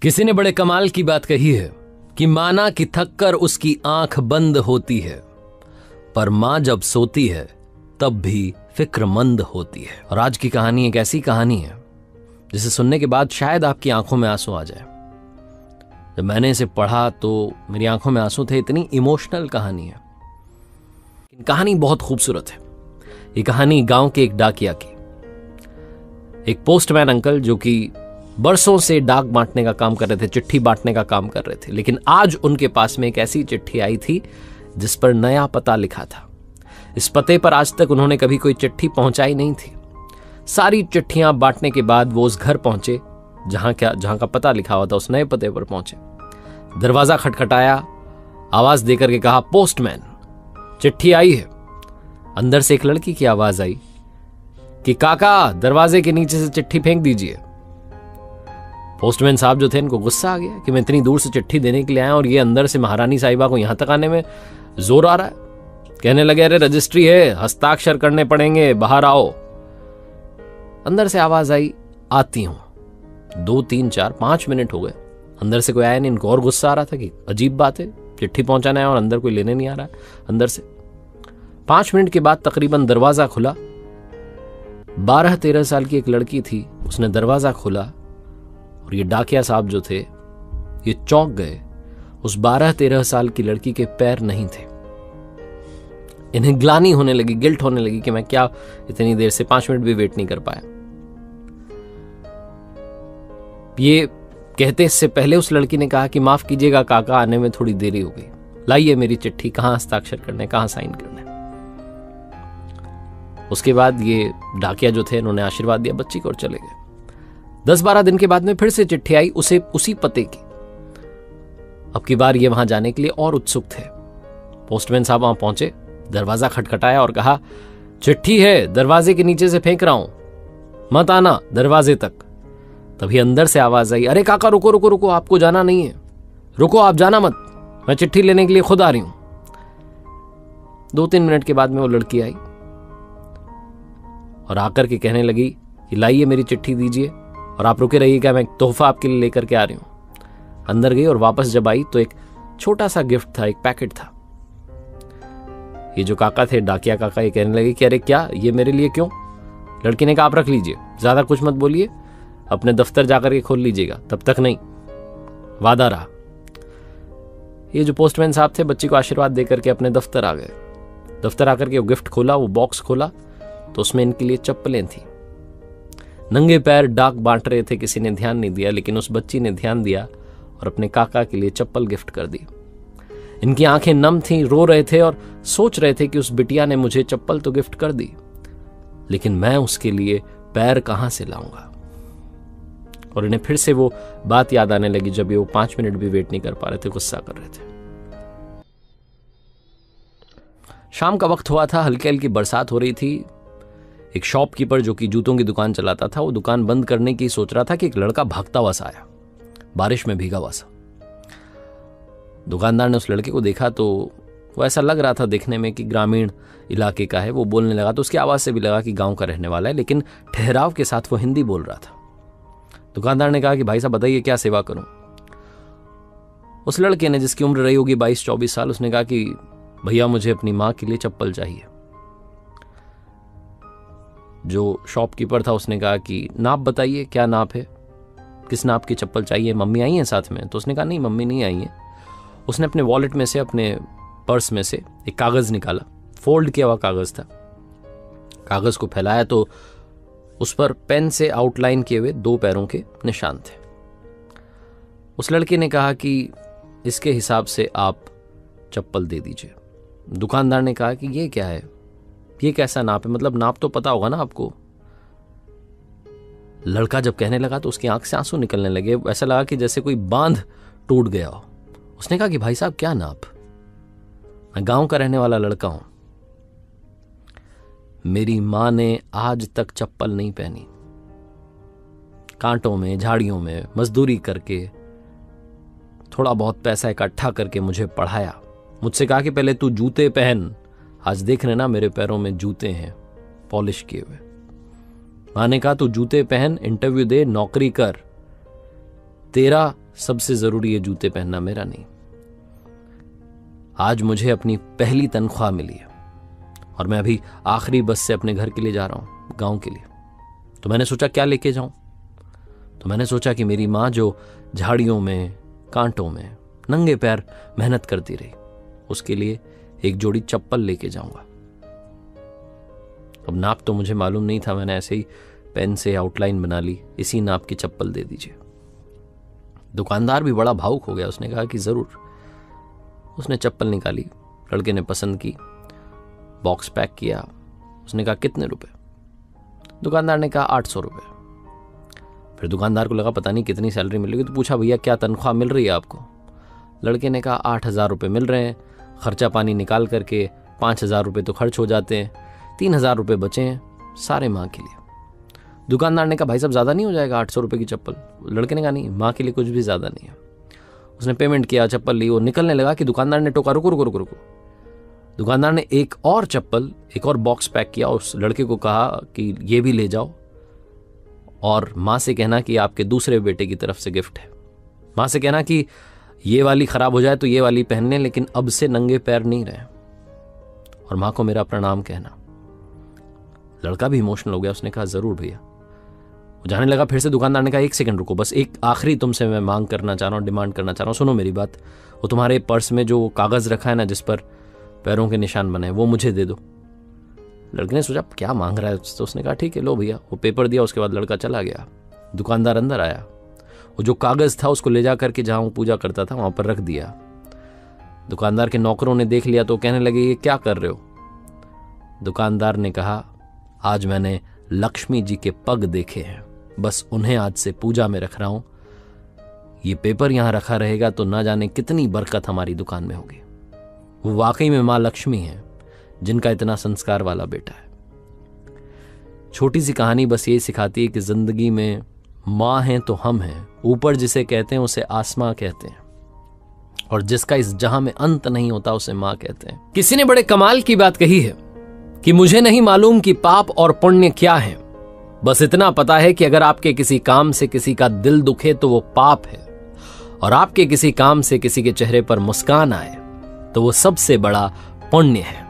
किसी ने बड़े कमाल की बात कही है कि माना कि थक कर उसकी आंख बंद होती है, पर मां जब सोती है तब भी फिक्रमंद होती है। और आज की कहानी एक ऐसी कहानी है जिसे सुनने के बाद शायद आपकी आंखों में आंसू आ जाए। जब मैंने इसे पढ़ा तो मेरी आंखों में आंसू थे। इतनी इमोशनल कहानी है, कहानी बहुत खूबसूरत है। ये कहानी गांव के एक डाकिया की, एक पोस्टमैन अंकल जो कि बरसों से डाक बांटने का काम कर रहे थे, चिट्ठी बांटने का काम कर रहे थे, लेकिन आज उनके पास में एक ऐसी चिट्ठी आई थी जिस पर नया पता लिखा था। इस पते पर आज तक उन्होंने कभी कोई चिट्ठी पहुंचाई नहीं थी। सारी चिट्ठियां बांटने के बाद वो उस घर पहुंचे जहां का पता लिखा हुआ था, उस नए पते पर पहुंचे। दरवाजा खटखटाया, आवाज देकर के कहा, पोस्टमैन, चिट्ठी आई है। अंदर से एक लड़की की आवाज आई कि काका, दरवाजे के नीचे से चिट्ठी फेंक दीजिए। पोस्टमैन साहब जो थे, इनको गुस्सा आ गया कि मैं इतनी दूर से चिट्ठी देने के लिए आया और ये अंदर से महारानी साहिबा को यहां तक आने में जोर आ रहा है। कहने लगे, अरे रजिस्ट्री है, हस्ताक्षर करने पड़ेंगे, बाहर आओ। अंदर से आवाज आई, आती हूं। 2 3 4 5 मिनट हो गए, अंदर से कोई आया नहीं। इनको और गुस्सा आ रहा था कि अजीब बात है, चिट्ठी पहुंचाना है और अंदर कोई लेने नहीं आ रहा है। अंदर से 5 मिनट के बाद तकरीबन दरवाजा खुला। 12-13 साल की एक लड़की थी, उसने दरवाजा खोला और ये डाकिया साहब जो थे ये चौंक गए। उस 12-13 साल की लड़की के पैर नहीं थे। इन्हें ग्लानि होने लगी, गिल्ट होने लगी कि मैं क्या इतनी देर से 5 मिनट भी वेट नहीं कर पाया। ये कहते इससे पहले उस लड़की ने कहा कि माफ कीजिएगा काका, आने में थोड़ी देरी हो गई, लाइए मेरी चिट्ठी, कहां हस्ताक्षर करने, कहां साइन करने। उसके बाद ये डाकिया जो थे, इन्होंने आशीर्वाद दिया बच्ची को और चले गए। 10-12 दिन के बाद में फिर से चिट्ठी आई, उसी पते की। अब की बार ये वहां जाने के लिए और उत्सुक थे। पोस्टमैन साहब वहां पहुंचे, दरवाजा खटखटाया और कहा, चिट्ठी है, दरवाजे के नीचे से फेंक रहा हूं, मत आना दरवाजे तक। तभी अंदर से आवाज आई, अरे काका रुको रुको रुको, आपको जाना नहीं है, रुको, आप जाना मत, मैं चिट्ठी लेने के लिए खुद आ रही हूं। 2-3 मिनट के बाद में वो लड़की आई और आकर के कहने लगी कि लाइए मेरी चिट्ठी दीजिए और आप रुके रहिएगा, मैं एक तोहफा आपके लिए लेकर के आ रही हूं। अंदर गई और वापस जब आई तो एक छोटा सा गिफ्ट था, एक पैकेट था। ये जो काका थे, डाकिया काका, ये कहने लगे कि अरे क्या, ये मेरे लिए क्यों? लड़की ने कहा, आप रख लीजिए, ज्यादा कुछ मत बोलिए, अपने दफ्तर जाकर के खोल लीजिएगा, तब तक नहीं, वादा रहा। ये जो पोस्टमैन साहब थे, बच्ची को आशीर्वाद देकर के अपने दफ्तर आ गए। दफ्तर आकर के वो गिफ्ट खोला, वो बॉक्स खोला तो उसमें इनके लिए चप्पलें थी। नंगे पैर डाक बांट रहे थे, किसी ने ध्यान नहीं दिया, लेकिन उस बच्ची ने ध्यान दिया और अपने काका के लिए चप्पल गिफ्ट कर दी। इनकी आंखें नम थीं, रो रहे थे और सोच रहे थे कि उस बिटिया ने मुझे चप्पल तो गिफ्ट कर दी, लेकिन मैं उसके लिए पैर कहां से लाऊंगा। और इन्हें फिर से वो बात याद आने लगी जब ये वो 5 मिनट भी वेट नहीं कर पा रहे थे, गुस्सा कर रहे थे। शाम का वक्त हुआ था, हल्की हल्की बरसात हो रही थी। एक शॉपकीपर जो कि जूतों की दुकान चलाता था, वो दुकान बंद करने की सोच रहा था कि एक लड़का भागता हुआ सा आया, बारिश में भीगा हुआ सा। दुकानदार ने उस लड़के को देखा तो वो ऐसा लग रहा था देखने में कि ग्रामीण इलाके का है। वो बोलने लगा तो उसकी आवाज से भी लगा कि गांव का रहने वाला है, लेकिन ठहराव के साथ वो हिंदी बोल रहा था। दुकानदार ने कहा कि भाई साहब बताइए क्या सेवा करूं। उस लड़के ने, जिसकी उम्र रही होगी 22-24 साल, उसने कहा कि भैया मुझे अपनी मां के लिए चप्पल चाहिए। जो शॉपकीपर था उसने कहा कि नाप बताइए, क्या नाप है, किस नाप की चप्पल चाहिए, मम्मी आई है साथ में? तो उसने कहा नहीं, मम्मी नहीं आई है। उसने अपने वॉलेट में से, अपने पर्स में से एक कागज निकाला, फोल्ड किया हुआ कागज था। कागज को फैलाया तो उस पर पेन से आउटलाइन किए हुए 2 पैरों के निशान थे। उस लड़के ने कहा कि इसके हिसाब से आप चप्पल दे दीजिए। दुकानदार ने कहा कि ये क्या है, ये कैसा नाप है, मतलब नाप तो पता होगा ना आपको। लड़का जब कहने लगा तो उसकी आंख से आंसू निकलने लगे, ऐसा लगा कि जैसे कोई बांध टूट गया हो। उसने कहा कि भाई साहब क्या नाप, मैं गांव का रहने वाला लड़का हूं, मेरी मां ने आज तक चप्पल नहीं पहनी। कांटों में, झाड़ियों में मजदूरी करके थोड़ा बहुत पैसा इकट्ठा करके मुझे पढ़ाया। मुझसे कहा कि पहले तू जूते पहन, आज देख रहे ना मेरे पैरों में जूते हैं पॉलिश किए हुए। मां ने कहा तू जूते पहन, इंटरव्यू दे, नौकरी कर, तेरा सबसे जरूरी है जूते पहनना, मेरा नहीं। आज मुझे अपनी पहली तनख्वाह मिली है और मैं अभी आखिरी बस से अपने घर के लिए जा रहा हूं, गांव के लिए। तो मैंने सोचा क्या लेके जाऊं। तो मैंने सोचा कि मेरी मां जो झाड़ियों में, कांटों में नंगे पैर मेहनत करती रही, उसके लिए एक जोड़ी चप्पल लेके जाऊंगा। अब नाप तो मुझे मालूम नहीं था, मैंने ऐसे ही पेन से आउटलाइन बना ली, इसी नाप की चप्पल दे दीजिए। दुकानदार भी बड़ा भावुक हो गया, उसने कहा कि जरूर। उसने चप्पल निकाली, लड़के ने पसंद की, बॉक्स पैक किया। उसने कहा कितने रुपए? दुकानदार ने कहा 800 रुपए। फिर दुकानदार को लगा पता नहीं कितनी सैलरी मिलेगी, तो पूछा भैया क्या तनख्वाह मिल रही है आपको? लड़के ने कहा 8000 रुपये मिल रहे हैं, खर्चा पानी निकाल करके 5000 रुपये तो खर्च हो जाते हैं, 3000 रुपये बचे हैं सारे माँ के लिए। दुकानदार ने कहा भाई साहब ज़्यादा नहीं हो जाएगा 800 रुपये की चप्पल? लड़के ने कहा नहीं, माँ के लिए कुछ भी ज़्यादा नहीं है। उसने पेमेंट किया, चप्पल ली, वो निकलने लगा कि दुकानदार ने टोका रुको रुको रुको रुको। दुकानदार ने एक और चप्पल, एक और बॉक्स पैक किया, उस लड़के को कहा कि ये भी ले जाओ और माँ से कहना कि आपके दूसरे बेटे की तरफ से गिफ्ट है। माँ से कहना कि ये वाली खराब हो जाए तो ये वाली पहनने, लेकिन अब से नंगे पैर नहीं रहे, और माँ को मेरा प्रणाम कहना। लड़का भी इमोशनल हो गया, उसने कहा जरूर भैया। वो जाने लगा। फिर से दुकानदार ने कहा 1 सेकंड रुको, बस एक आखिरी तुमसे मैं मांग करना चाह रहा हूँ, डिमांड करना चाह रहा हूँ, सुनो मेरी बात। वो तुम्हारे पर्स में जो कागज रखा है ना जिस पर पैरों के निशान बने, वो मुझे दे दो। लड़के ने सोचा क्या मांग रहा है, तो उसने कहा ठीक है लो भैया। वो पेपर दिया, उसके बाद लड़का चला गया। दुकानदार अंदर आया, वो जो कागज था उसको ले जा करके जहां वो पूजा करता था वहां पर रख दिया। दुकानदार के नौकरों ने देख लिया तो कहने लगे ये क्या कर रहे हो? दुकानदार ने कहा आज मैंने लक्ष्मी जी के पग देखे हैं, बस उन्हें आज से पूजा में रख रहा हूं। ये पेपर यहां रखा रहेगा तो ना जाने कितनी बरकत हमारी दुकान में होगी। वो वाकई में मां लक्ष्मी है जिनका इतना संस्कार वाला बेटा है। छोटी सी कहानी बस ये सिखाती है कि जिंदगी में मां हैं तो हम हैं, ऊपर जिसे कहते हैं उसे आसमां कहते हैं, और जिसका इस जहां में अंत नहीं होता उसे मां कहते हैं। किसी ने बड़े कमाल की बात कही है कि मुझे नहीं मालूम कि पाप और पुण्य क्या है, बस इतना पता है कि अगर आपके किसी काम से किसी का दिल दुखे तो वो पाप है, और आपके किसी काम से किसी के चेहरे पर मुस्कान आए तो वो सबसे बड़ा पुण्य है।